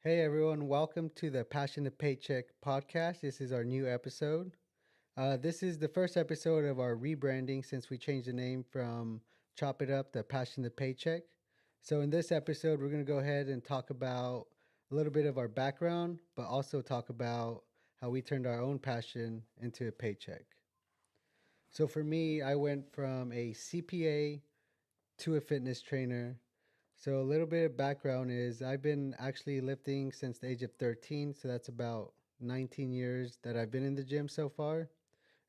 Hey everyone, welcome to the Passion to Paycheck podcast. This is our new episode. This is the first episode of our rebranding since we changed the name from Chop It Up to Passion to Paycheck. So, in this episode, we're going to go ahead and talk about a little bit of our background, but also talk about how we turned our own passion into a paycheck. So, for me, I went from a CPA to a fitness trainer. So a little bit of background is I've been actually lifting since the age of 13, so that's about 19 years that I've been in the gym so far.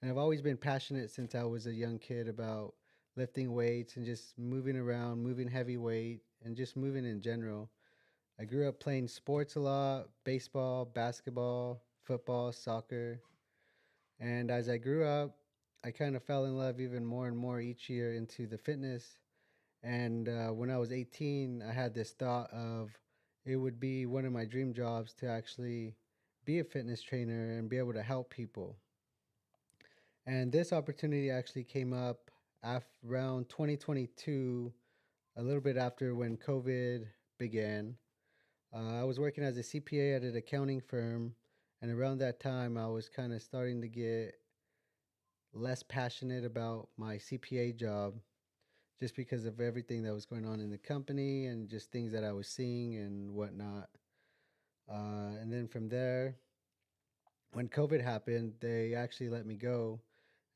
And I've always been passionate since I was a young kid about lifting weights and just moving around, moving heavy weight, and just moving in general. I grew up playing sports a lot, baseball, basketball, football, soccer. And as I grew up, I kind of fell in love even more and more each year into the fitness. And when I was 18, I had this thought of it would be one of my dream jobs to actually be a fitness trainer and be able to help people. And this opportunity actually came up around 2022, a little bit after when COVID began. I was working as a CPA at an accounting firm, and around that time, I was kind of starting to get less passionate about my CPA job just because of everything that was going on in the company and just things that I was seeing and whatnot. And then from there, when COVID happened, they actually let me go.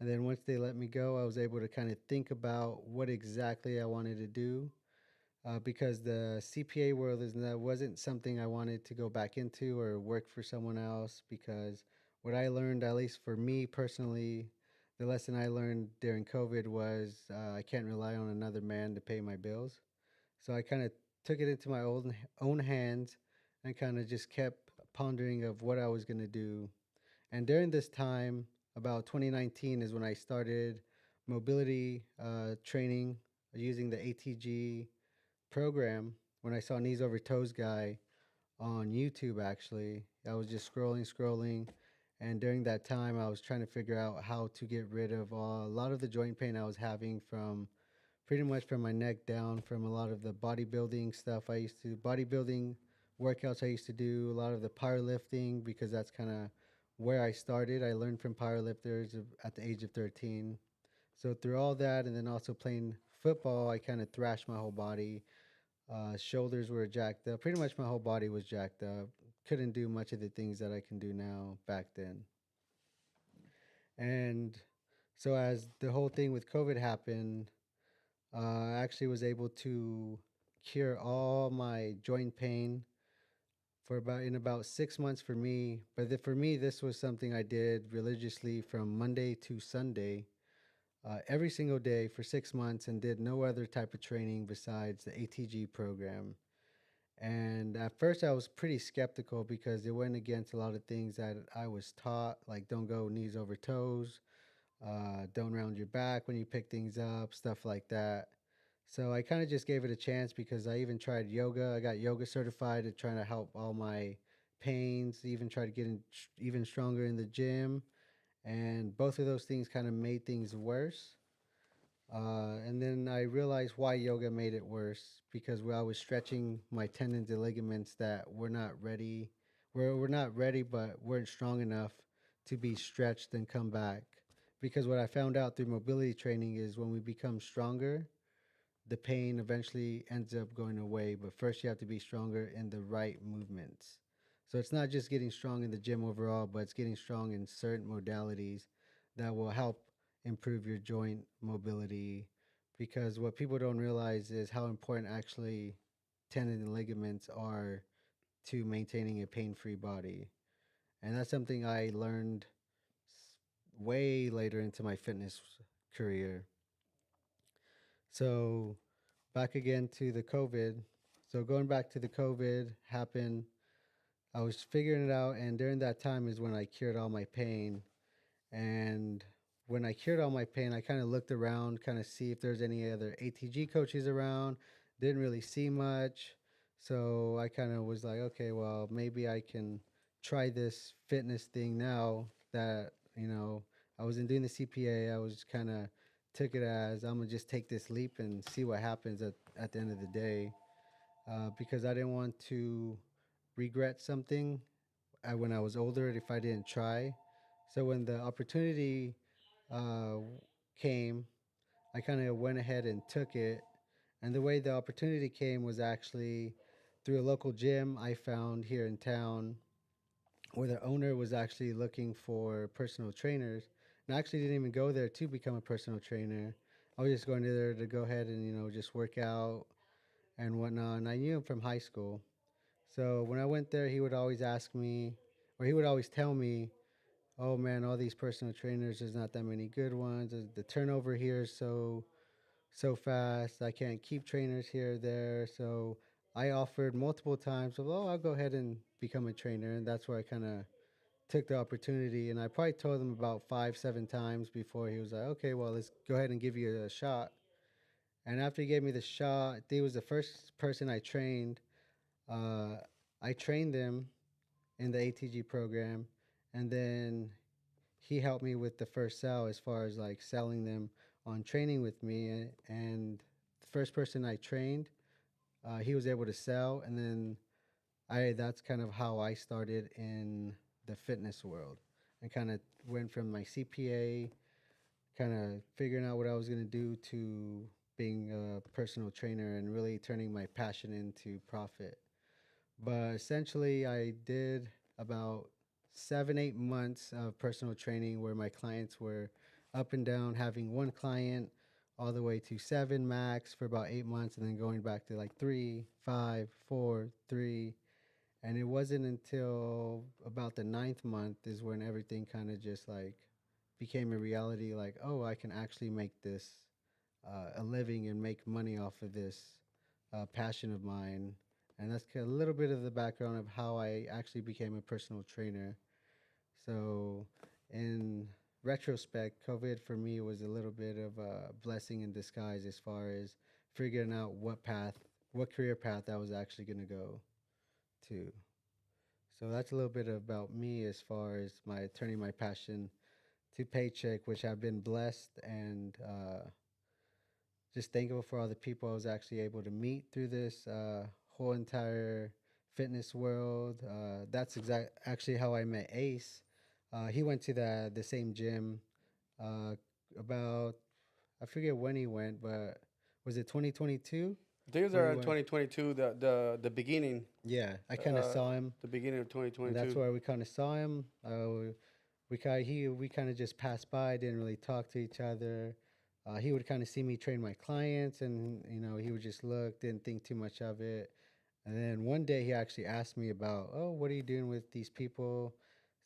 And then once they let me go, I was able to kind of think about what exactly I wanted to do because the CPA world wasn't something I wanted to go back into or work for someone else. Because what I learned, at least for me personally, the lesson I learned during COVID was I can't rely on another man to pay my bills. So I kind of took it into my own hands and kind of just kept pondering of what I was going to do. And during this time, about 2019 is when I started mobility training using the ATG program. When I saw Knees Over Toes guy on YouTube, actually, I was just scrolling. And during that time, I was trying to figure out how to get rid of a lot of the joint pain I was having from pretty much from my neck down from a lot of the bodybuilding stuff bodybuilding workouts I used to do, a lot of the powerlifting because that's kind of where I started. I learned from powerlifters at the age of 13. So through all that and then also playing football, I kind of thrashed my whole body. Shoulders were jacked up. Pretty much my whole body was jacked up. Couldn't do much of the things that I can do now back then. And so as the whole thing with COVID happened, I actually was able to cure all my joint pain for about 6 months for me. But for me, this was something I did religiously from Monday to Sunday, every single day for 6 months, and did no other type of training besides the ATG program. And at first, I was pretty skeptical because it went against a lot of things that I was taught, like don't go knees over toes, don't round your back when you pick things up, stuff like that. So I kind of just gave it a chance because I even tried yoga. I got yoga certified to try to help all my pains, even try to get even stronger in the gym. And both of those things kind of made things worse. And then I realized why yoga made it worse because I was stretching my tendons and ligaments that were not ready. We're not ready, but weren't strong enough to be stretched and come back. Because what I found out through mobility training is when we become stronger, the pain eventually ends up going away. But first, you have to be stronger in the right movements. So it's not just getting strong in the gym overall, but it's getting strong in certain modalities that will help improve your joint mobility. Because what people don't realize is how important actually tendon and ligaments are to maintaining a pain free body. And that's something I learned way later into my fitness career. So back again to the COVID. So going back to the COVID happened, I was figuring it out, and during that time is when I cured all my pain. And when I cured all my pain, I kind of looked around, kind of see if there's any other ATG coaches around. Didn't really see much, so I kind of was like, okay, well maybe I can try this fitness thing now that I wasn't doing the CPA. I was kind of took it as I'm gonna just take this leap and see what happens at the end of the day because I didn't want to regret something when I was older if I didn't try. So when the opportunity uh, came, I kind of went ahead and took it. And the way the opportunity came was actually through a local gym I found here in town, where the owner was actually looking for personal trainers. And I actually didn't even go there to become a personal trainer. I was just going there to go ahead and, just work out and whatnot. And I knew him from high school. So when I went there, he would always ask me, or he would always tell me, "Oh man, all these personal trainers, there's not that many good ones. The turnover here is so fast. I can't keep trainers here or there." So I offered multiple times, "Oh, I'll go ahead and become a trainer," and that's where I kind of took the opportunity. And I probably told him about 5, 7 times before he was like, "Okay, well, let's go ahead and give you a shot." And after he gave me the shot, he was the first person I trained. Uh, I trained them in the ATG program, and then he helped me with the first sell as far as like selling them on training with me. And the first person I trained, he was able to sell, and then I that's kind of how I started in the fitness world, and kind of went from my CPA, kind of figuring out what I was gonna do, to being a personal trainer and really turning my passion into profit. But essentially, I did about 7, 8 months of personal training where my clients were up and down, having one client all the way to seven max for about 8 months, and then going back to like three, five, four, three. And it wasn't until about the ninth month is when everything kind of just like became a reality. Like, oh, I can actually make this a living and make money off of this passion of mine. And that's a little bit of the background of how I actually became a personal trainer. So, in retrospect, COVID for me was a little bit of a blessing in disguise as far as figuring out what career path I was actually going to go to. So that's a little bit about me as far as my turning my passion to Paycheck, which I've been blessed and just thankful for all the people I was actually able to meet through this whole entire fitness world. That's actually how I met Ace. He went to the same gym uh, about, I forget when he went, but was it 2022 I think it was where he around went? 2022, the beginning, Yeah, I kind of uh, saw him, the beginning of and that's 2022. where we kind of saw him. We kind of just passed by, didn't really talk to each other. He would kind of see me train my clients, and he would just look, didn't think too much of it. And then one day he actually asked me about, "Oh, what are you doing with these people?"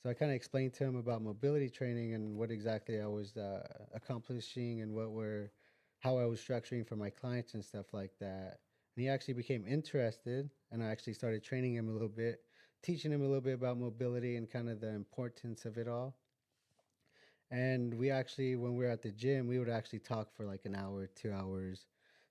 So I kind of explained to him about mobility training and what exactly I was accomplishing, and how I was structuring for my clients and stuff like that. And he actually became interested, and I actually started training him a little bit, teaching him a little bit about mobility and kind of the importance of it all. And we actually, when we were at the gym, we would actually talk for like an hour, 2 hours,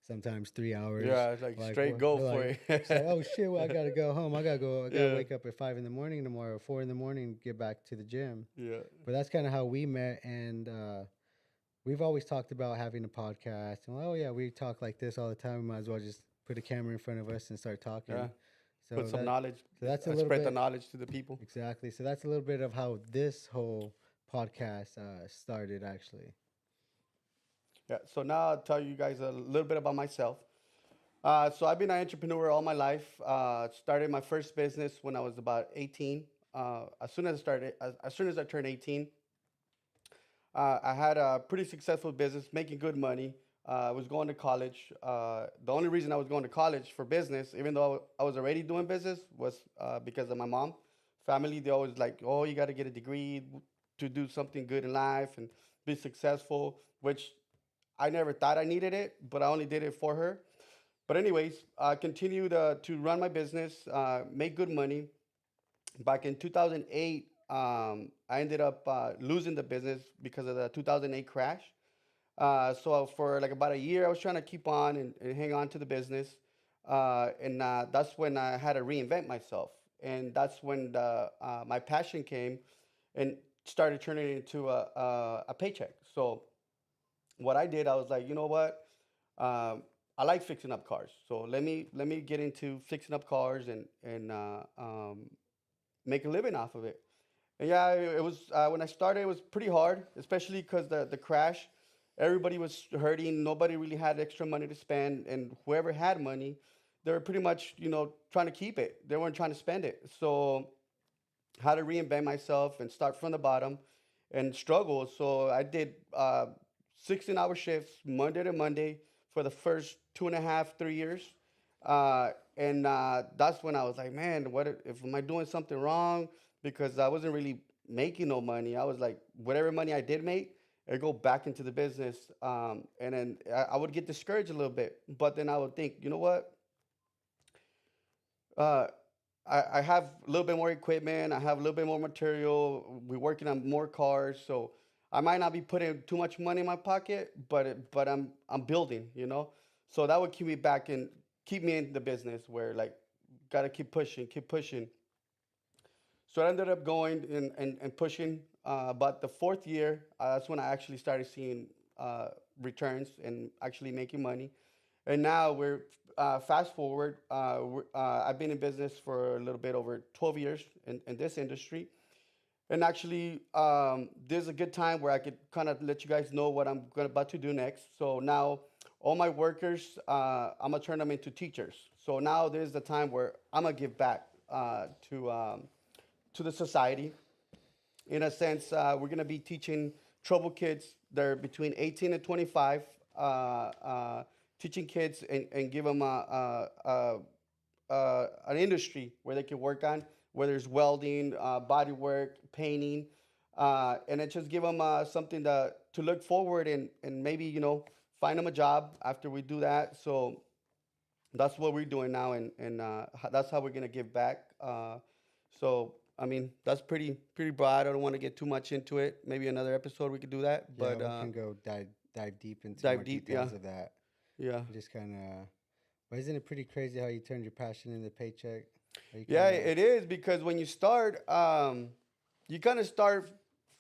sometimes 3 hours. Yeah, it's like Like straight we're, go we're for like, it. it's like, oh shit, well, I gotta go home. I gotta go. I gotta Yeah, wake up at 5 in the morning tomorrow, 4 in the morning, get back to the gym. yeah, But that's kind of how we met, and we've always talked about having a podcast. And oh yeah, we talk like this all the time. We might as well just put a camera in front of us and start yeah. talking. Put So some knowledge, that's a little spread the bit. knowledge to the people. Exactly. So that's a little bit of how this whole podcast started, actually. Yeah. So now I'll tell you guys a little bit about myself. So I've been an entrepreneur all my life. Started my first business when I was about 18. As soon as I turned 18, I had a pretty successful business, making good money. I was going to college. The only reason I was going to college for business, even though I was already doing business, was because of my mom. Family, they always like, oh, you got to get a degree to do something good in life and be successful, which I never thought I needed it, but I only did it for her. But anyways, I continued to run my business, make good money. Back in 2008, I ended up losing the business because of the 2008 crash. So for like about a year, I was trying to keep on and hang on to the business, and that's when I had to reinvent myself, and that's when my passion came, and started turning it into a paycheck. So what I did, I was like, you know what? I like fixing up cars. So let me get into fixing up cars and make a living off of it. And yeah, it was when I started, it was pretty hard, especially because the crash, everybody was hurting. Nobody really had extra money to spend, and whoever had money, they were pretty much trying to keep it. They weren't trying to spend it. So how to reinvent myself and start from the bottom and struggle. So I did 16-hour shifts Monday to Monday for the first 2.5, 3 years. And that's when I was like, man, what if am I doing something wrong? Because I wasn't really making no money. I was like, whatever money I did make, I go back into the business. And then I would get discouraged a little bit. But then I would think, you know what? Uh, I have a little bit more equipment. I have a little bit more material. We're working on more cars, so I might not be putting too much money in my pocket, but I'm building, you know. So that would keep me back and keep me in the business where like gotta keep pushing, keep pushing. So I ended up going and pushing. About the fourth year, that's when I actually started seeing uh, returns and actually making money. And now we're fast forward. I've been in business for a little bit over 12 years in this industry. And actually, this is a good time where I could kind of let you guys know what about to do next. So now, all my workers, I'm gonna turn them into teachers. So now there's the time where I'm gonna give back to the society. In a sense, we're going to be teaching trouble kids. They're between 18 and 25, teaching kids and give them an industry where they can work on, whether it's welding, body work, painting, and it just give them something to look forward and maybe, find them a job after we do that. So that's what we're doing now, and that's how we're going to give back. So I mean, that's pretty broad. I don't want to get too much into it. Maybe another episode we could do that, Yeah, but we can go dive deep into more dive deep. Yeah, details of that. yeah, Just kind of, but isn't it pretty crazy how you turned your passion into paycheck? How you yeah. kind of, It is because when you start, you kind of start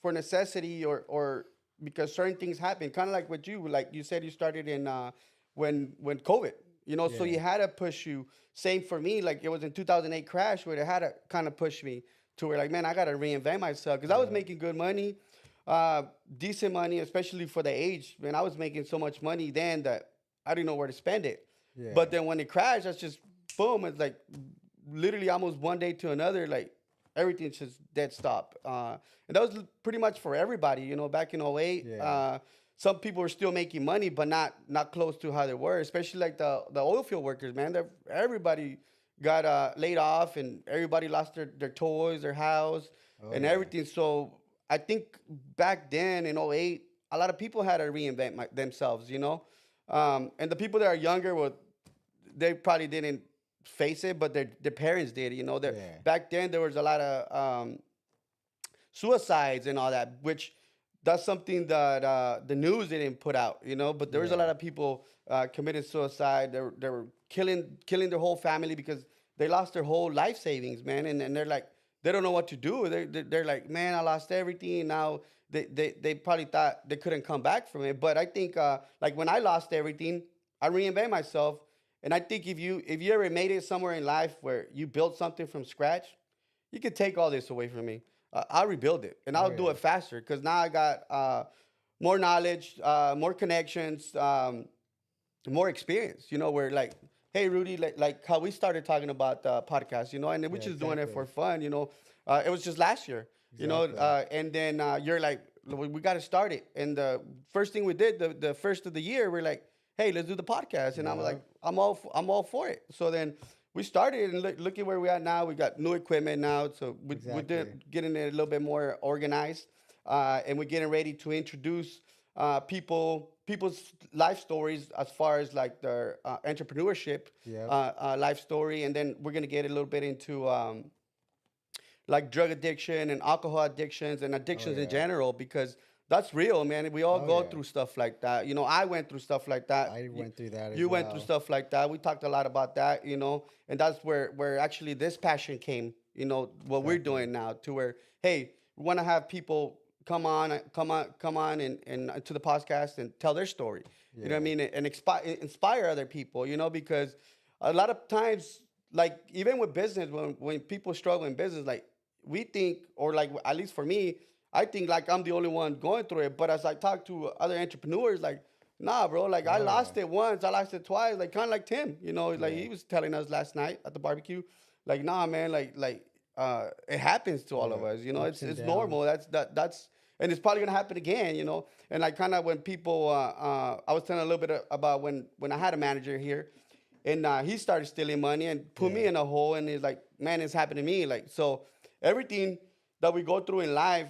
for necessity or because certain things happen. Kind of like with you, like you said, you started in when COVID. So yeah, you had to push you. Same for me. Like it was in 2008 crash where it had to kind of push me to where like, man, I got to reinvent myself because I was yeah, making good money, uh, decent money, especially for the age. Man, I was making so much money then that I didn't know where to spend it. yeah. But then when it crashed, that's just boom. It's like literally almost one day to another, like everything's just dead stop. And that was pretty much for everybody, back in '08. Yeah. Some people were still making money, but not close to how they were, especially like the oil field workers, man. Everybody got laid off and everybody lost their toys, their house, Oh and yeah. everything. So I think back then in '08, a lot of people had to reinvent themselves. And the people that are younger, well, they probably didn't face it, but their parents did. Yeah. Back then there was a lot of suicides and all that, which that's something that the news didn't put out. But there was a Yeah. lot of people committed suicide. They were killing their whole family because they lost their whole life savings, man, and they're like they don't know what to do. They're like, man, I lost everything. Now they probably thought they couldn't come back from it. But I think like when I lost everything, I reinvented myself. And I think if you ever made it somewhere in life where you built something from scratch, you could take all this away from me. I'll rebuild it and Oh I'll do yeah. it faster because now I got more knowledge, more connections, more experience. Where like, hey Rudy, like how we started talking about the podcast, and then we're Yeah. just doing it for Exactly. fun. It was just last year, Exactly. and then you're like, we got to start it. And the first thing we did, the first of the year, we're like, hey, let's do the podcast, and I'm like, Yep. I'm all for it. So then we started, and look at where we are now. We got new equipment now, so we Exactly. did getting it a little bit more organized, and we're getting ready to introduce people's life stories as far as like their entrepreneurship Yep. life story, and then we're gonna get a little bit into like drug addiction and alcohol addictions and Oh addictions in yeah. general because that's real, man. We all Oh go yeah. through stuff like that. I went through stuff like that. I went through that as You went through well. stuff like that. We talked a lot about that, and that's where actually this passion came. What we're Exactly. doing now to where, hey, we want to have people come on and to the podcast and tell their story. You know what I Yeah. mean? And inspire other people. You know, because a lot of times, like even with business, when people struggle in business, like we think, or like at least for me, I think like I'm the only one going through it. But as I talk to other entrepreneurs, like, nah, bro, like I Oh yeah. lost it once, I lost it twice, like kind of like Tim, you know, like Yeah. he was telling us last night at the barbecue, like, nah, man, it happens to all of Yeah. us, you know, Ups and it's downs. normal. That's and it's probably gonna happen again, you know. And like kind of when people, I was telling a little bit about when I had a manager here, and he started stealing money and put me Yeah. in a hole, and he's like, man, it's happened to me, like so. Everything that we go through in life,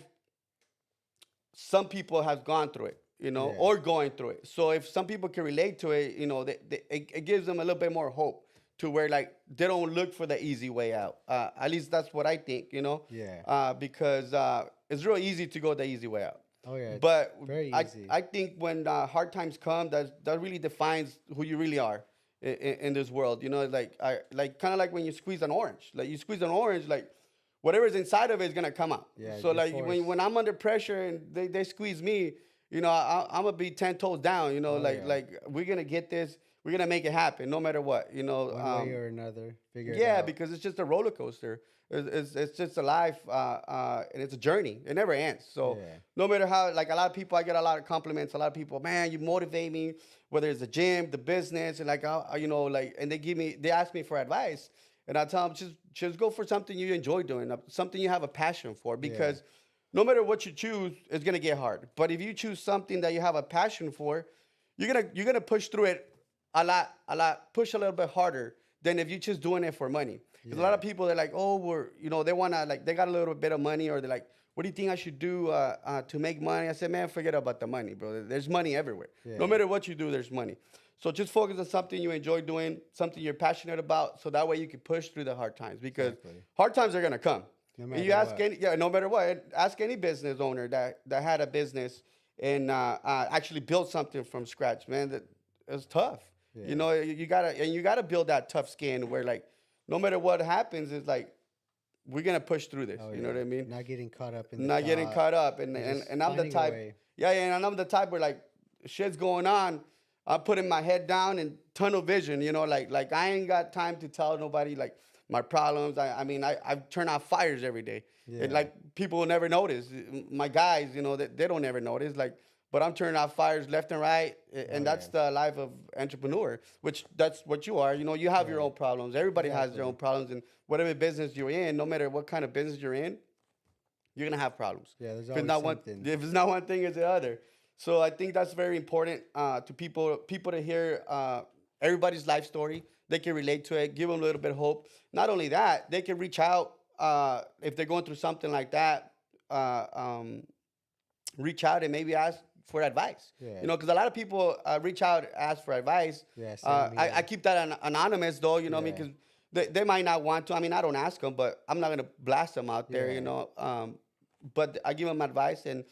some people have gone through it, you know, Yeah. or going through it. So if some people can relate to it, you know, it gives them a little bit more hope to where like they don't look for the easy way out. At least that's what I think, you know, Yeah. because it's real easy to go the easy way out. Oh yeah. It's But very I, easy. I think when hard times come, that really defines who you really are in this world. You know, like kind of like when you squeeze an orange. Like you squeeze an orange, like whatever's inside of it is gonna come out. Yeah. So You're like forced. when I'm under pressure and they squeeze me, you know, I'm gonna be 10 toes down. You know, Oh yeah. like we're gonna get this. We're gonna make it happen, no matter what. You know, One way or another, figure it yeah, out. because it's just a roller coaster. It's just a life, and it's a journey. It never ends. So Yeah. no matter how, like a lot of people, I get a lot of compliments. A lot of people, man, you motivate me. Whether it's the gym, the business, and like you know, like, and they ask me for advice, and I tell them just go for something you enjoy doing, something you have a passion for, Yeah. because no matter what you choose, it's gonna get hard. But if you choose something that you have a passion for, you're gonna push through it push a little bit harder than if you're just doing it for money. Because a lot Yeah. of people, they're like, oh, they wanna, like, they got a little bit of money, or they're like, what do you think I should do to make money? I said, man, forget about the money, bro. There's money everywhere. No Yeah. matter what you do, there's money. So just focus on something you enjoy doing, something you're passionate about, so that way you can push through the hard times. Because Exactly. hard times are gonna come. No And you matter ask what. any, yeah, no matter what, ask any business owner that had a business and actually built something from scratch, man. That it's tough. You Yeah. know, you gotta build that tough skin where, like, no matter what happens, it's like we're gonna push through this. Oh You know yeah. what I mean? Not getting caught up in the Not getting thought caught up, and and and, just and I'm the finding a type, way. yeah, and I'm the type where, like, shit's going on, I'm putting my head down and tunnel vision. You know, like I ain't got time to tell nobody like my problems. I mean, I turn out fires every day, and Yeah. like people will never notice. My guys, you know, they don't ever notice. Like, but I'm turning out fires left and right, Oh and that's yeah. the life of entrepreneur, which that's what you are. You know, you have your Yeah. own problems. Everybody has their Exactly. own problems, and whatever business you're in, no matter what kind of business you're in, you're gonna have problems. Yeah. There's If it's always not one, something. if it's not one thing, it's the other. So I think that's very important to people to hear everybody's life story. They can relate to it, give them a little bit of hope. Not only that, they can reach out if they're going through something like that. Uh, um, Reach out and maybe ask for advice. Yeah. You know, because a lot of people reach out, ask for advice. Yeah. Same I here. keep that anonymous though. You know, what I mean, Yeah. because they might not want to. I mean, I don't ask them, but I'm not gonna blast them out there. You Yeah. know, but I give them advice, and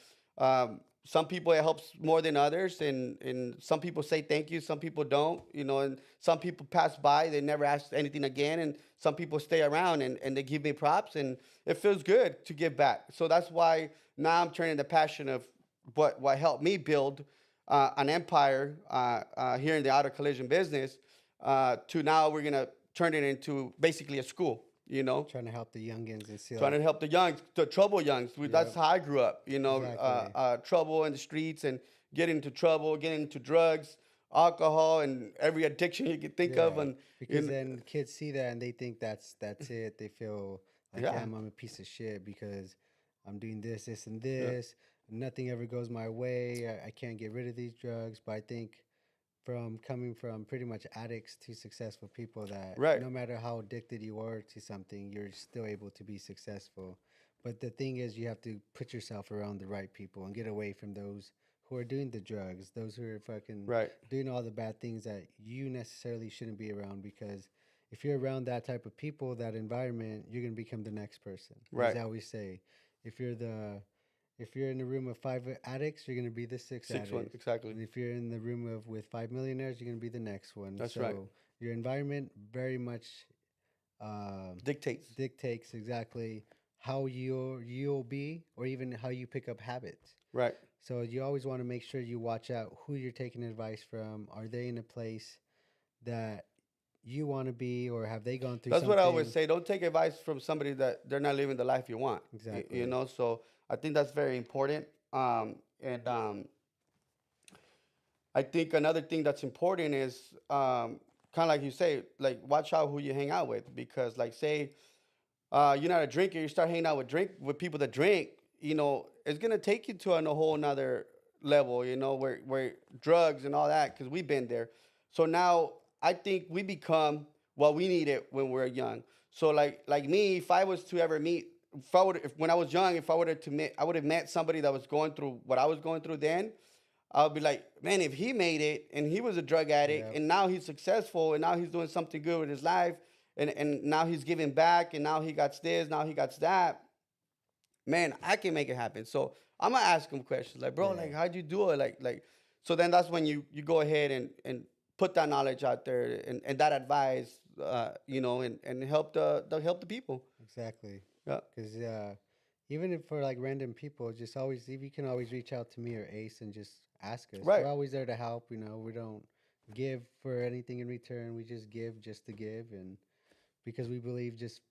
some people it helps more than others, and some people say thank you, some people don't. You know, and some people pass by, they never ask anything again, and some people stay around and they give me props, and it feels good to give back. So that's why now I'm turning the passion of what helped me build an empire here in the auto collision business to now we're gonna turn it into basically a school. You know, Trying to help the youngins and see trying like. to help the young, the trouble youngs. That's Yep. how I grew up. You know, Exactly. trouble in the streets and getting into trouble, getting into drugs, alcohol, and every addiction you can think of. Yeah. And Because in, then kids see that and they think that's it. They feel like, yeah, damn, I'm a piece of shit because I'm doing this, this, and yeah, this. Nothing ever goes my way. I can't get rid of these drugs. But I think from coming from pretty much addicts to successful people, that right, no matter how addicted you are to something, you're still able to be successful. But the thing is, you have to put yourself around the right people and get away from those who are doing the drugs, those who are fucking right, doing all the bad things that you necessarily shouldn't be around. Because if you're around that type of people, that environment, you're gonna become the next person. As right. I always say, if you're the if you're in a room of five addicts, you're gonna be the sixth 6 1 addict. exactly. And if you're in the room of with five millionaires, you're gonna be the next one. That's right. So your environment very much um, Dictates. dictates exactly how you'll be, or even how you pick up habits. Right. So you always want to make sure you watch out who you're taking advice from. Are they in a place that you want to be, or have they gone through That's what I always something? say. Don't take advice from somebody that they're not living the life you want. You Exactly. know, so I think that's very important. And I think another thing that's important is kind of like you say, like watch out who you hang out with, because like say you're not a drinker, you start hanging out with people that drink, you know, it's gonna take you to a whole nother level, you know, where drugs and all that, because we've been there. So now I think we become what we needed when we were young. So like me, if I was to ever meet, if when I was young, if I would have to meet, I would have met somebody that was going through what I was going through then. I'll be like, man, if he made it and he was a drug addict Yep. and now he's successful and now he's doing something good with his life and now he's giving back and now he got this, now he got that, man, I can make it happen. So I'm gonna ask him questions like, bro, Yeah. like how'd you do it? Like so then that's when you go ahead and put that knowledge out there and that advice, you know, and help the people. Exactly. Yeah. Because even if for like random people, just always, if you can always reach out to me or Ace and just ask us. Right. We're always there to help. You know, we don't give for anything in return. We just give just to give, and because we believe just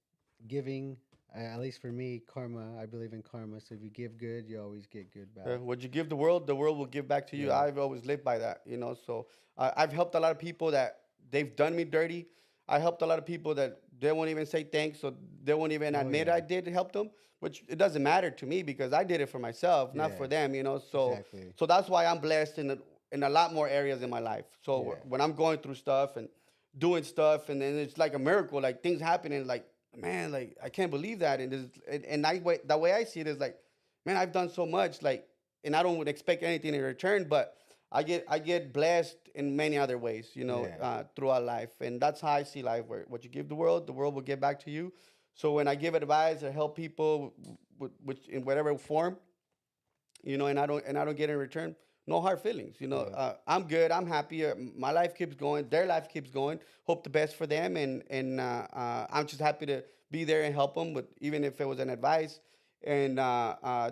giving. At least for me, karma. I believe in karma. So if you give good, you always get good back. What you give the world will give back to you. Yeah. I've always lived by that, you know. So I've helped a lot of people that they've done me dirty. I helped a lot of people that they won't even say thanks, or they won't even Oh admit yeah. I did help them. Which it doesn't matter to me because I did it for myself, not Yeah. for them, you know. So Exactly. so that's why I'm blessed in a lot more areas in my life. So Yeah. when I'm going through stuff and doing stuff, and then it's like a miracle, like things happen, and like man, like I can't believe that. And the way I see it is like, man, I've done so much, like, and I don't expect anything in return, but I get blessed in many other ways, you know, Yeah. throughout life, and that's how I see life. Where what you give the world will give back to you. So when I give advice or help people, which in whatever form, you know, and I don't get in return, no hard feelings. You know, Yeah. I'm good. I'm happy. My life keeps going. Their life keeps going. Hope the best for them, and I'm just happy to be there and help them. But even if it was an advice, and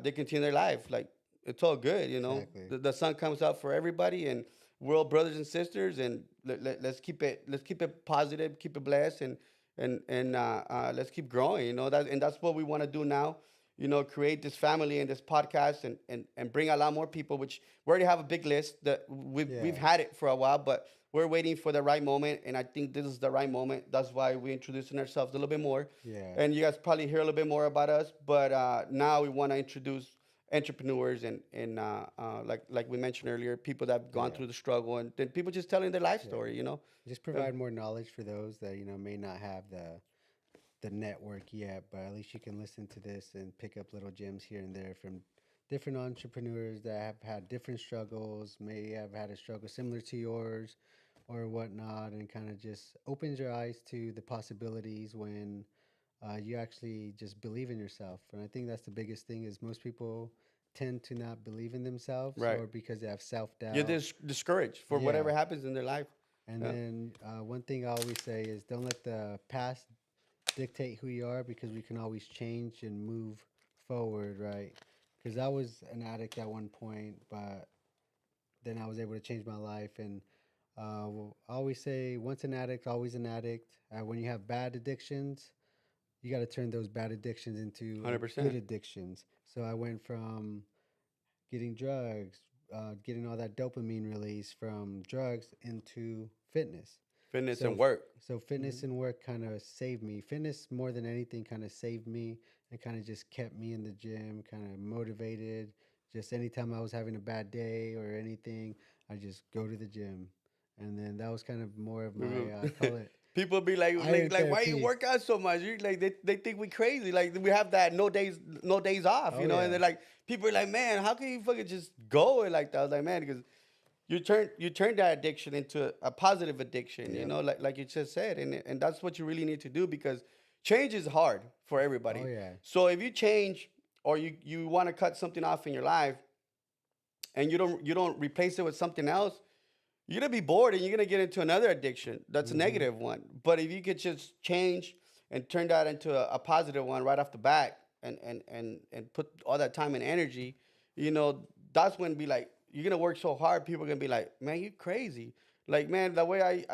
they continue their life, like it's all good. You know, Exactly. the sun comes out for everybody, and we're all brothers and sisters, and let's keep it positive, keep it blessed, and let's keep growing. You know, that's what we want to do now, you know, create this family and this podcast, and bring a lot more people, which we already have a big list that we've Yeah. had it for a while, but we're waiting for the right moment. And I think this is the right moment. That's why we're introducing ourselves a little bit more. Yeah. And you guys probably hear a little bit more about us, but now we want to introduce entrepreneurs and like we mentioned earlier, people that have gone Yeah. through the struggle, and then people just telling their life Yeah. story, you know. Just Yeah. provide more knowledge for those that may not have the network yet, but at least you can listen to this and pick up little gems here and there from different entrepreneurs that have had different struggles, may have had a struggle similar to yours or whatnot, and kind of just opens your eyes to the possibilities when you actually just believe in yourself. And I think that's the biggest thing is most people tend to not believe in themselves Right. or because they have self You're doubt. discouraged for Yeah. whatever happens in their life. And Yeah. then one thing I always say is don't let the past dictate who you are because we can always change and move forward, right? Because I was an addict at one point, but then I was able to change my life. And I always say, once an addict, always an addict. When you have bad addictions, you got to turn those bad addictions into good 100%. addictions. So I went from getting drugs, getting all that dopamine release from drugs into fitness. Fitness So, and work. so Mhm. fitness and work kind of saved me. Fitness more than anything kind of saved me and kind of just kept me in the gym, kind of motivated. Just anytime I was having a bad day or anything, I just go to the gym, and then that was kind of more of my I call it People be like, iron why you therapy. work out so much? You like they think we crazy. Like we have that no days off, Oh you know. And yeah, they're like, people are like, man, how can you fucking just go it like that? I was like, man, because you turn that addiction into a positive addiction, you yep. know, like you just said, and that's what you really need to do because change is hard for Oh everybody. yeah, So if you change or you want to cut something off in your life and you don't replace it with something else, you're gonna be bored and you're gonna get into another addiction. That's a mm-hmm. negative one. But if you could just change and turn that into a positive one right off the bat, and put all that time and energy, you know, that's when be like you're gonna work so hard. People are gonna be like, man, you crazy. Like, man, the way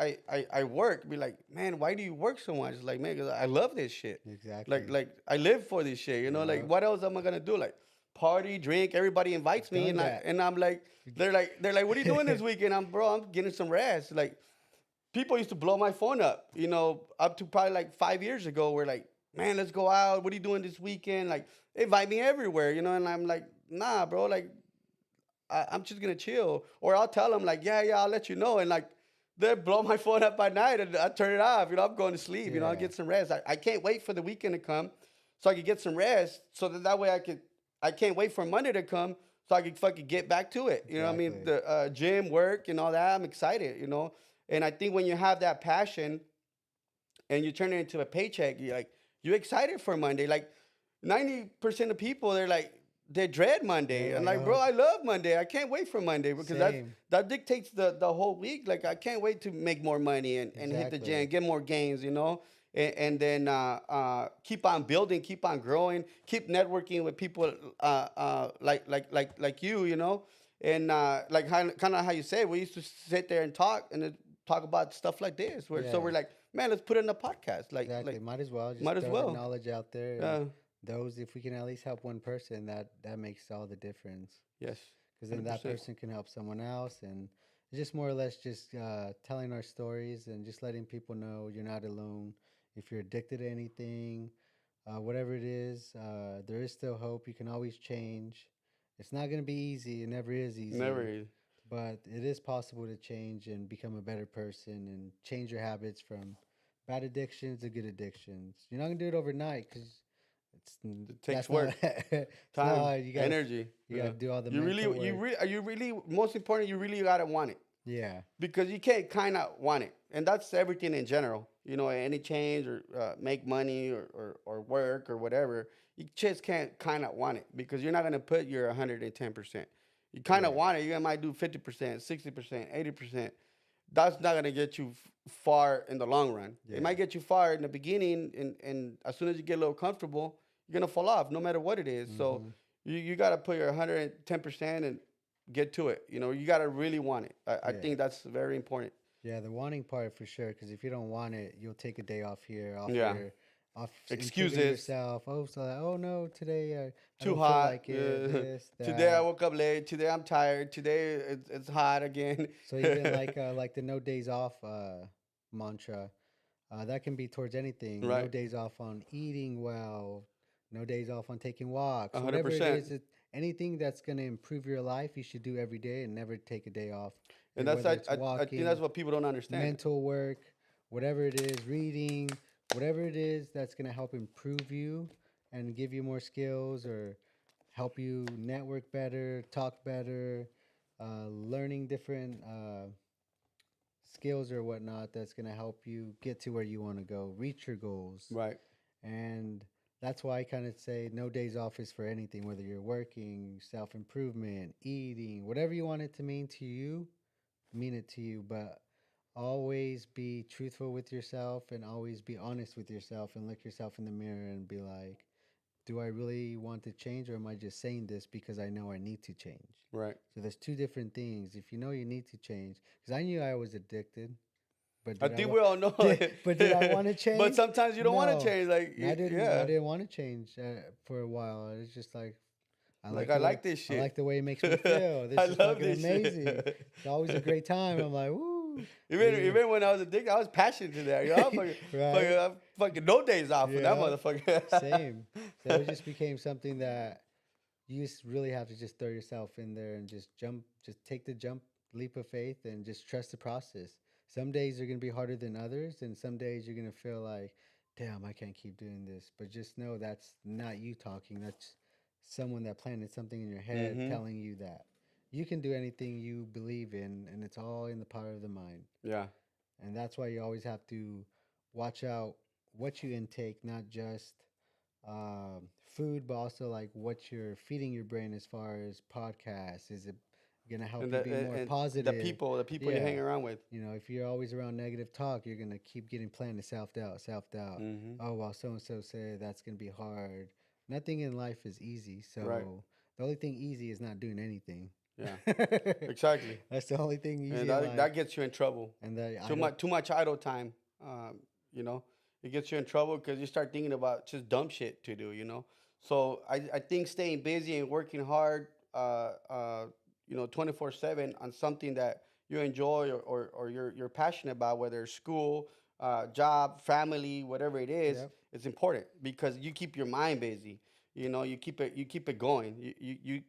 I work, be like, man, why do you work so much? Like, man, 'cause I love this shit. Exactly. Like I live for this shit. You know, like Yep. what else am I gonna do? Like party, drink. Everybody invites me, Done that. and I'm like, they're like, what are you doing this weekend? I'm getting some rest. Like people used to blow my phone up, you know, up to probably like 5 years ago. We're like, man, let's go out. What are you doing this weekend? Like, they invite me everywhere, you know, and I'm like, nah, bro, like, I'm just gonna chill. Or I'll tell them, like, yeah, I'll let you know. And like, they blow my phone up at night and I turn it off, you know, I'm going to sleep, you know, I'll Yeah. get some rest. I can't wait for the weekend to come so I can get some rest so that way I can't wait for Monday to come so I can fucking get back to it. You know what I mean? Exactly. The gym, work, and all that. I'm excited, you know. And I think when you have that passion and you turn it into a paycheck, you're excited for Monday. Like 90% of people, they dread They're Monday. And like, like, bro, oh, I love Monday. I can't wait for Monday because same. that dictates the whole week. Like I can't wait to make more money and hit the Exactly. gym, get more gains, you know. And then keep on building, keep on growing, keep networking with people like you know, and like kind of how you say, we used to sit there and talk and then talk about stuff like this. So Yeah. we're like, man, let's put it in a podcast. Exactly. Might as well just Might as throw the well. knowledge out there, and Yeah. those, if we can at least help one person, that makes all the difference. Yes. Because then Hundred that percent. person can help someone else, and it's just more or less just telling our stories and just letting people know you're not alone. If you're addicted to anything, whatever it is, there is still hope. You can always change. It's not going to be easy. It never is Never easy, is. but it is possible to change and become a better person and change your habits from bad addictions to good addictions. You're not gonna do it overnight because It takes that's not work, it's not time, hard. energy. You Yeah. gotta do all the mental work. You really, most important, you really gotta want it Yeah, because you can't kind of want it, and that's everything in general. You know, any change or make money or work or whatever, you just can't kind of want it because you're not gonna put your 110%. You kind of yeah, want it. You might do 50%, 60%, 80%. That's not gonna get you far in the long run. It yeah. might get you far in the beginning, and as soon as you get a little comfortable, you're gonna fall off, no matter what it is. So Hmm. you gotta put your 110% and get to it. You know, you gotta really want it. I Yeah, think that's very important. yeah. The wanting part for sure. Because if you don't want it, you'll take a day off here, off Yeah. here, off improving Excuses. yourself. Oh, so like, oh no, today I Too don't feel hot. like it. This, Today I that. woke up late. Today I'm tired. Today it's hot again. So even like the no days off mantra, that can be towards anything. No Right. days off on eating well, no days off on taking walks, A hundred whatever it percent. is. Anything that's going to improve your life, you should do every day and never take a day off. And Whether it's I think that's walking, what people don't understand. mental work, whatever it is, reading, whatever it is that's going to help improve you and give you more skills or help you network better, talk better, learning different skills or whatnot that's going to help you get to where you want to go, reach your goals. Right. And that's why I kind of say no days off is for anything, whether you're working, self improvement, eating, whatever you want it to mean to you, mean it to you. But always be truthful with yourself and always be honest with yourself and look yourself in the mirror and be like, do I really want to change or am I just saying this because I know I need to change? Right. So there's two different things. If you know you need to change, because I knew I was addicted, but I did think we all know but did I want to it. But change? sometimes you don't want to No, change. Like, I didn't. I yeah. didn't want to change for a while. It's just like I Like, like I the way like this I shit. like the way it makes me feel. I This is love fucking this amazing. shit. It's always a great time. I'm like, woo. Even when I was addicted, I was passionate to that. You know, Right? I'm fucking no days off for that Yeah. motherfucker. Same. So it just became something that you just really have to just throw yourself in there and just jump, just take the jump leap of faith and just trust the process. Some days are going to be harder than others, and some days you're going to feel like, damn, I can't keep doing this. But just know that's not you talking. That's someone that planted something in your head Hmm. telling you that you can do anything you believe in, and it's all in the power of the mind. Yeah. And that's why you always have to watch out what you intake, not just food, but also like what you're feeding your brain as far as podcasts. Is it gonna help you be more And positive? the people you Yeah. hang around with. You know, if you're always around negative talk, you're gonna keep getting planted self doubt, self doubt. Hmm. Oh well, so and so said that's gonna be hard. nothing in life is easy. Right. So the only thing easy is not doing anything. Yeah. Exactly. That's the only thing And easy in that life. that gets you in trouble. And that I don't. Too much idle time. You know, it gets you in trouble because you start thinking about just dumb shit to do. You know, so I think staying busy and working hard, 24/7 on something that you enjoy or you're passionate about, whether it's school, job, family, whatever it is, Yep. it's important because you keep your mind busy. You know, you keep it going.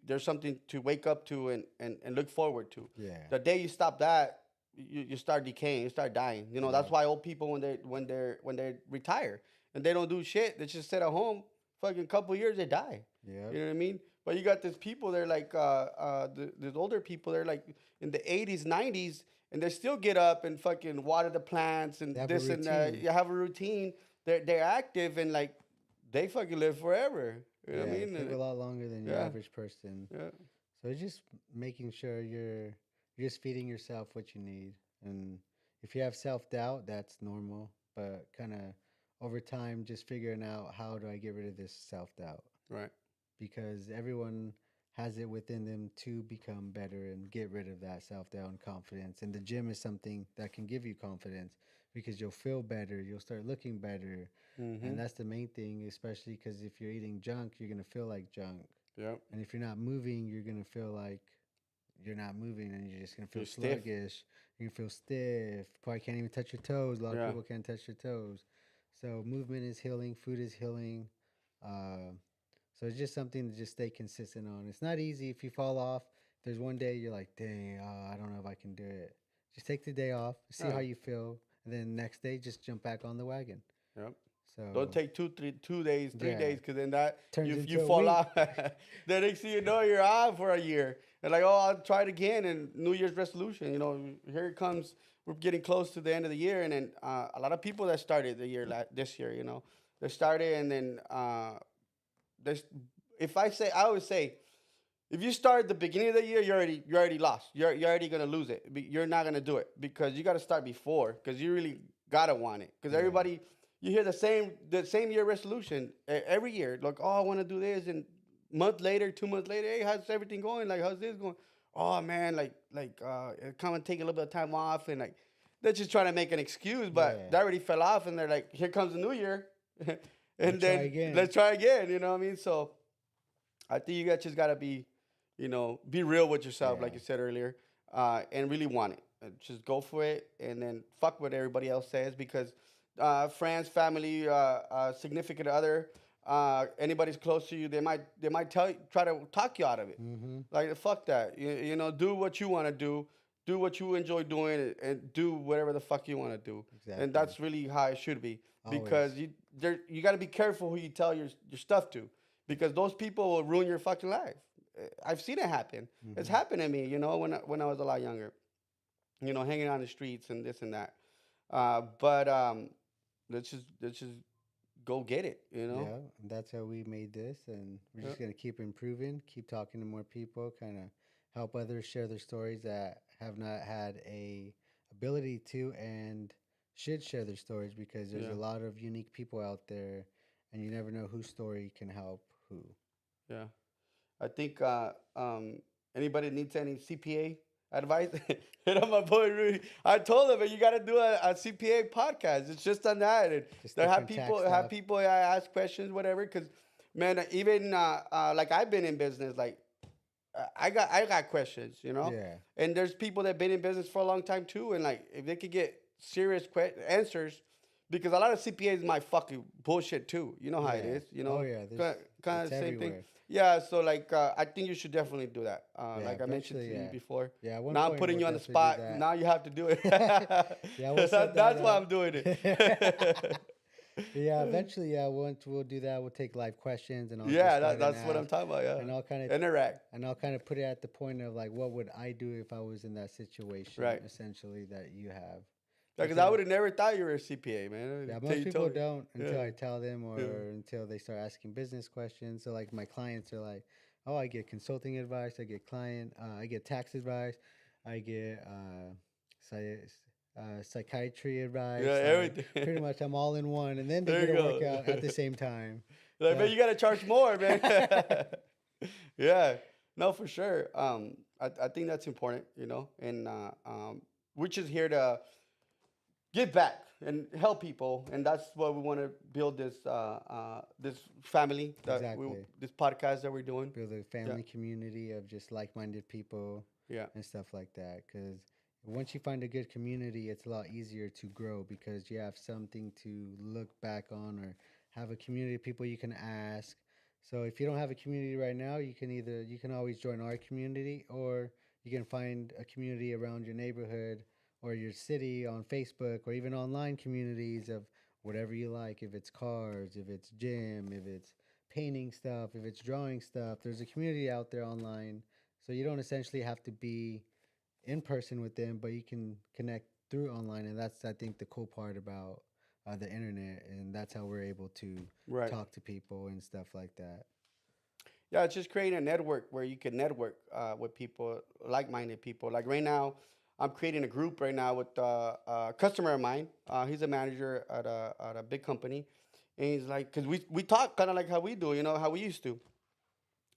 There's something to wake up to and look forward to. Yeah. The day you stop that, you start decaying, you start dying. You know, that's Yep. why old people when they retire and they don't do shit, they just sit at home. Fucking couple years, they die. Yep. You know what I mean? But you got these people, they're like the older people, they're like in the 80s, 90s, and they still get up and fucking water the plants and They have a this and that. routine. You have a routine. They're active and like they fucking live forever. You know what I Yeah. mean? Live a lot longer than your Yeah, average person. yeah, So it's just making sure you're just feeding yourself what you need. And if you have self doubt, that's normal. But kind of over time, just figuring out how do I get rid of this self doubt, right, because everyone has it within them to become better and get rid of that self doubt and confidence. And the gym is something that can give you confidence because you'll feel better, you'll start looking better. mm-hmm, And that's the main thing, especially because if you're eating junk, you're going to feel like junk. yep. And if you're not moving, you're going to feel like you're not moving and you're just going to feel You're stiff. sluggish. You're going to feel stiff. Probably can't even touch your toes. A lot of Yeah, people can't touch their toes. So movement is healing, food is healing. Uh, so it's just something to just stay consistent on. It's not easy if you fall off. There's one day you're like, dang, I don't know if I can do it. Just take the day off, see how yeah, you feel, and then next day just jump back on the wagon. yep. Don't So take 2 days, 3 days, yeah, because then that turns you into a fall week. off. The next thing you know, you're out for a year. And like, oh, I'll try it again. And New Year's resolution, here it comes. We're getting close to the end of the year, and then a lot of people that started the year this year, they started, and then there's. If I always say, if you start at the beginning of the year, you're already lost. You're already gonna lose it. You're not gonna do it because you got to start before because you really gotta want it because Yeah. everybody you hear the same year resolution every year like, oh, I want to do this, and month later, 2 months later, hey, how's everything going, like how's this going? Oh man, come and take a little bit of time off, and like they're just trying to make an excuse, but Yeah. they already fell off, and they're like, here comes the new year. And Let's try then again. let's try again, you know what I mean? So I think you guys just gotta be real with yourself, like Yeah. you said earlier, and really want it. Just go for it, and then fuck what everybody else says because friends, family, significant other, anybody's close to you, they might try to talk you out of it. Mm-hmm. Like fuck that. Do what you want to do what you enjoy doing, and do whatever the fuck you want to do. And Exactly. that's really how it should be because Always. you got to be careful who you tell your stuff to because those people will ruin your fucking life. I've seen it happen. It's Mm-hmm. happened to me, when I was a lot younger, hanging on the streets and this and that. But let's just go get it. Yeah, and that's how we made this, and we're Yeah. just gonna keep improving, keep talking to more people, kind of help others share their stories that have not had a ability to and should share their stories because there's a Yeah. lot of unique people out there, and you never know whose story can help who. Yeah. I think anybody needs any CPA advice, hit on my boy Rudy. I told him, you got to do a CPA podcast. It's just on that, and Just they different tax have stuff. people ask questions, whatever. Because man, even like I've been in business, like I got questions, Yeah, and there's people that been in business for a long time too, and like if they could get serious answers, because a lot of CPAs might fucking bullshit too. You know how it yeah. is, Oh yeah, there's kind it's of the same thing. everywhere. Yeah, so like I think you should definitely do that. Yeah, Like I mentioned eventually, to you yeah, before. yeah. At one Now I'm point, putting we'll you on the definitely do spot. Now you have to do it. that. Yeah, we'll set that That's why up. I'm doing it. Yeah, eventually, yeah, once we'll do that, we'll take live questions, and I'll just Yeah, start an that's what I'm app, talking about. Yeah, and interact. I'll kind of put it at the point of like, what would I do if I was in that situation, Right. essentially, that you have. Because Just I would have never thought you were a CPA, man. yeah, Until most you people told me. don't until Yeah, I tell them or yeah, until they start asking business questions. So like my clients are like, oh, I get consulting advice, I get tax advice, I get psy- psychiatry yeah. advice. Like Everything. pretty much, I'm all in one, and then they There get you a go. workout at the same time. Like, man, you gotta charge more, man. Yeah, no, for sure. I think that's important, and we're just here to give back and help people, and that's what we want to build this family Exactly. this podcast that we're doing. Build a Yeah, family community of just like-minded people yeah, and stuff like that. Because once you find a good community, it's a lot easier to grow because you have something to look back on or have a community of people you can ask. So if you don't have a community right now, you can always join our community, or you can find a community around your neighborhood or your city on Facebook, or even online communities of whatever you like. If it's cars, if it's gym, if it's painting stuff, if it's drawing stuff, there's a community out there online. So you don't essentially have to be in person with them, but you can connect through online, and that's I think the cool part about the internet, and that's how we're able to right. talk to people and stuff like that. Yeah, it's just creating a network where you can network with people, like-minded people. Like right now, I'm creating a group right now with a customer of mine. He's a manager at a big company, and he's like, because we talk kind of like how we do, how we used to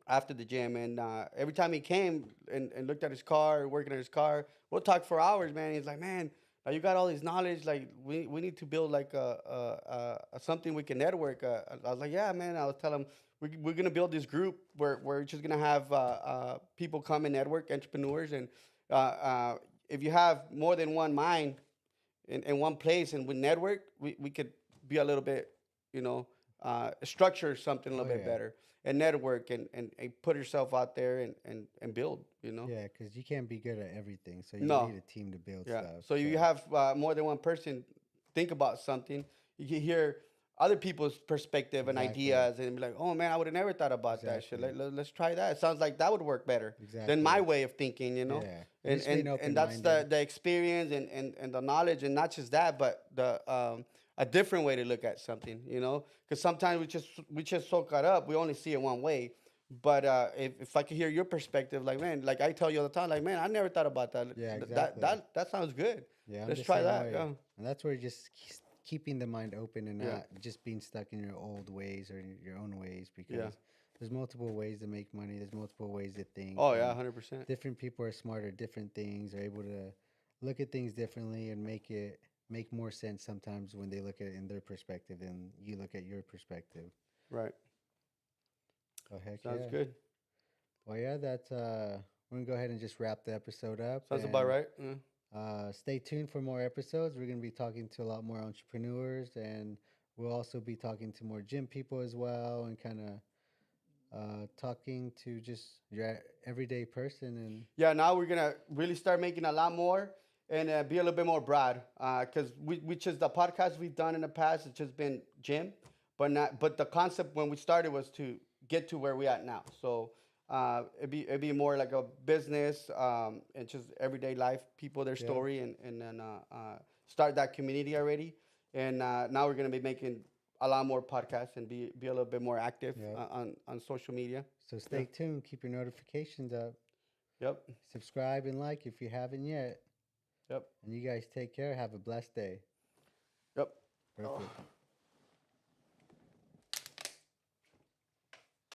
after the gym. And every time he came and looked at his car, working at his car, we'll talk for hours, man. He's like, man, you got all this knowledge. Like, we need to build like a something we can network. I was like, yeah, man. I was telling him, we're going to build this group where we're just going to have people come and network, entrepreneurs. And uh, uh, if you have more than one mind in one place and we network, we could be a little bit, structure something a Oh little bit yeah, better and network and put yourself out there and build. yeah, because you can't be good at everything, so you No, need a team to build yeah. stuff. So So you have more than one person think about something. You can hear other people's perspective and exactly, ideas and be like, oh man, I would have never thought about that shit. exactly, Let's try that. It sounds like that would work better than my exactly. way of thinking. Yeah, and And just being and and that's the open-minded. the experience and the knowledge, and not just that, but the a different way to look at something. Because sometimes we just so caught up, we only see it one way. But if I could hear your perspective, like, man, like I tell you all the time, like, man, I never thought about that. Yeah, That exactly. that that sounds good. Yeah, I'm Let's the try same that. way. Yeah, And that's where just keeping the mind open and yeah, not just being stuck in your old ways or your own ways, yeah. because there's multiple ways to make money. There's multiple ways to think, Oh yeah, and 100%. different people are smart at different things, are able to look at things differently and make more sense sometimes when they look at it in their perspective than you look at your perspective. Right. Oh heck Sounds yeah. good. Well yeah, that's we're gonna go ahead and just wrap the episode up, Sounds about and right. Yeah. stay tuned for more episodes. We're going to be talking to a lot more entrepreneurs, and we'll also be talking to more gym people as well, and kind of talking to just your everyday person. And Yeah, now we're gonna really start making a lot more and be a little bit more broad. Because we just the podcast we've done in the past, it's just been gym, but the concept when we started was to get to where we at now. So it'd be more like a business and just everyday life, people, their yep, story, and then start that community already. And now we're gonna be making a lot more podcasts and be a little bit more active yep. on social media. So Yeah. stay tuned. Keep your notifications up. Yep. Subscribe and like if you haven't yet. Yep. And you guys take care. Have a blessed day. Yep. Oh. Perfect.